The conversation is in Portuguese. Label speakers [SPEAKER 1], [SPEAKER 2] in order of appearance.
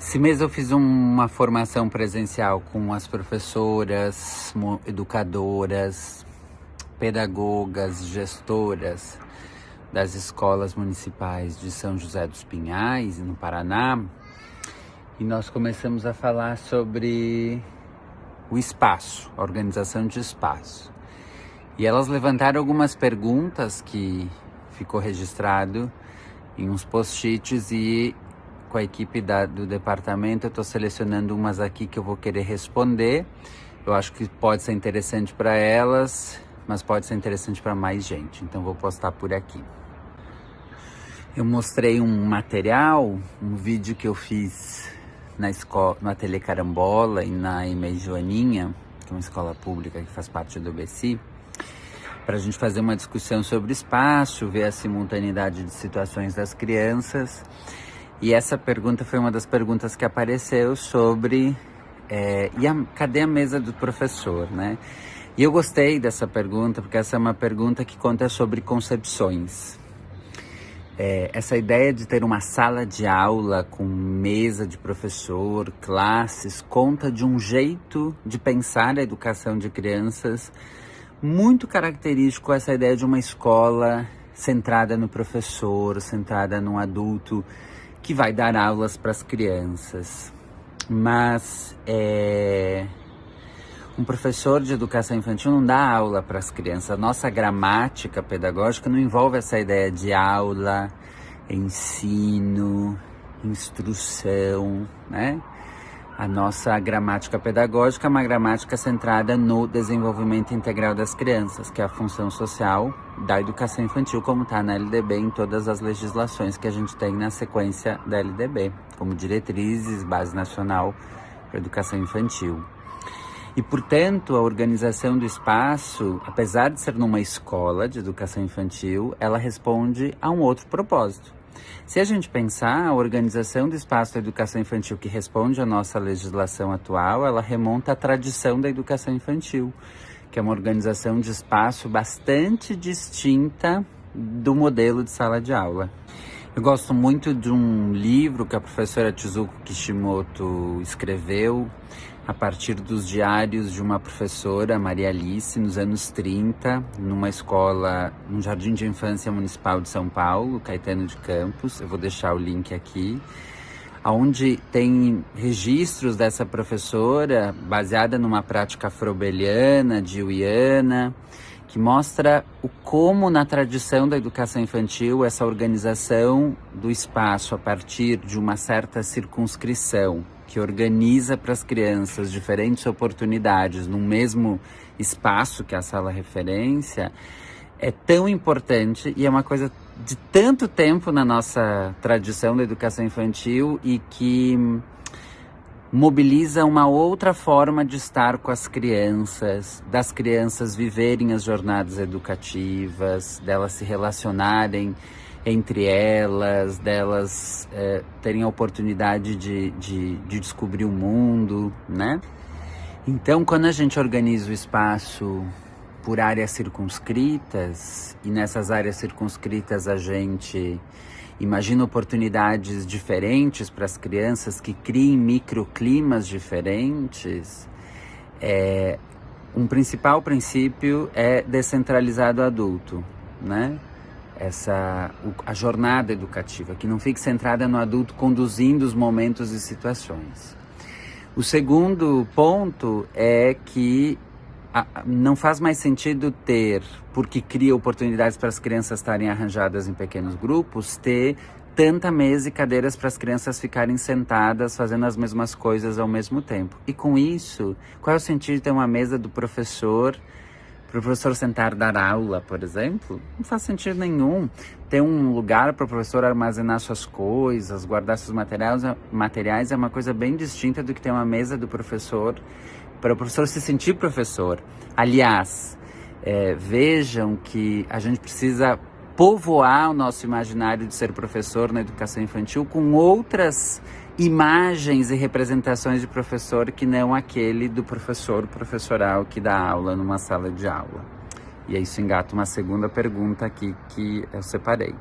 [SPEAKER 1] Esse mês eu fiz uma formação presencial com as professoras, educadoras, pedagogas, gestoras das escolas municipais de São José dos Pinhais, no Paraná, e nós começamos a falar sobre o espaço, a organização de espaço. E elas levantaram algumas perguntas que ficou registrado em uns post-its, e com a equipe do departamento eu estou selecionando umas aqui que eu vou querer responder. Eu acho que pode ser interessante para elas, mas pode ser interessante para mais gente, então vou postar por aqui. Eu mostrei um material, um vídeo que eu fiz na escola, no Ateliê Carambola e na EMEI Joaninha, que é uma escola pública que faz parte do BC, para a gente fazer uma discussão sobre espaço, ver a simultaneidade de situações das crianças. E essa pergunta foi uma das perguntas que apareceu sobre cadê a mesa do professor, né? E eu gostei dessa pergunta porque essa é uma pergunta que conta sobre concepções. Essa ideia de ter uma sala de aula com mesa de professor, classes, conta de um jeito de pensar a educação de crianças muito característico, essa ideia de uma escola centrada no professor, centrada num adulto que vai dar aulas para as crianças. Mas um professor de educação infantil não dá aula para as crianças. A nossa gramática pedagógica não envolve essa ideia de aula, ensino, instrução, né? A nossa gramática pedagógica é uma gramática centrada no desenvolvimento integral das crianças, que é a função social da educação infantil, como está na LDB, em todas as legislações que a gente tem na sequência da LDB, como diretrizes, base nacional para educação infantil. E, portanto, a organização do espaço, apesar de ser numa escola de educação infantil, ela responde a um outro propósito. Se a gente pensar, a organização do espaço da educação infantil que responde à nossa legislação atual, ela remonta à tradição da educação infantil, que é uma organização de espaço bastante distinta do modelo de sala de aula. Eu gosto muito de um livro que a professora Chizuko Kishimoto escreveu a partir dos diários de uma professora, Maria Alice, nos anos 30, numa escola, num jardim de infância municipal de São Paulo, Caetano de Campos. Eu vou deixar o link aqui, onde tem registros dessa professora baseada numa prática afrobeliana, deweyana, que mostra como na tradição da educação infantil essa organização do espaço a partir de uma certa circunscrição que organiza para as crianças diferentes oportunidades num mesmo espaço, que é a sala referência, é tão importante e é uma coisa de tanto tempo na nossa tradição da educação infantil e que mobiliza uma outra forma de estar com as crianças, das crianças viverem as jornadas educativas, delas se relacionarem entre elas, delas terem a oportunidade de descobrir o mundo, né? Então, quando a gente organiza o espaço por áreas circunscritas, e nessas áreas circunscritas a gente imagina oportunidades diferentes para as crianças que criem microclimas diferentes, um principal princípio é descentralizar o adulto, né? A jornada educativa, que não fique centrada no adulto conduzindo os momentos e situações. O segundo ponto é que não faz mais sentido porque cria oportunidades para as crianças estarem arranjadas em pequenos grupos, ter tanta mesa e cadeiras para as crianças ficarem sentadas fazendo as mesmas coisas ao mesmo tempo. E com isso, qual é o sentido de ter uma mesa do professor, para o professor sentar e dar aula, por exemplo? Não faz sentido nenhum. Ter um lugar para o professor armazenar suas coisas, guardar seus materiais é uma coisa bem distinta do que ter uma mesa do professor, para o professor se sentir professor. Aliás, vejam que a gente precisa povoar o nosso imaginário de ser professor na educação infantil com outras imagens e representações de professor que não aquele do professoral que dá aula numa sala de aula. E isso engata uma segunda pergunta aqui que eu separei.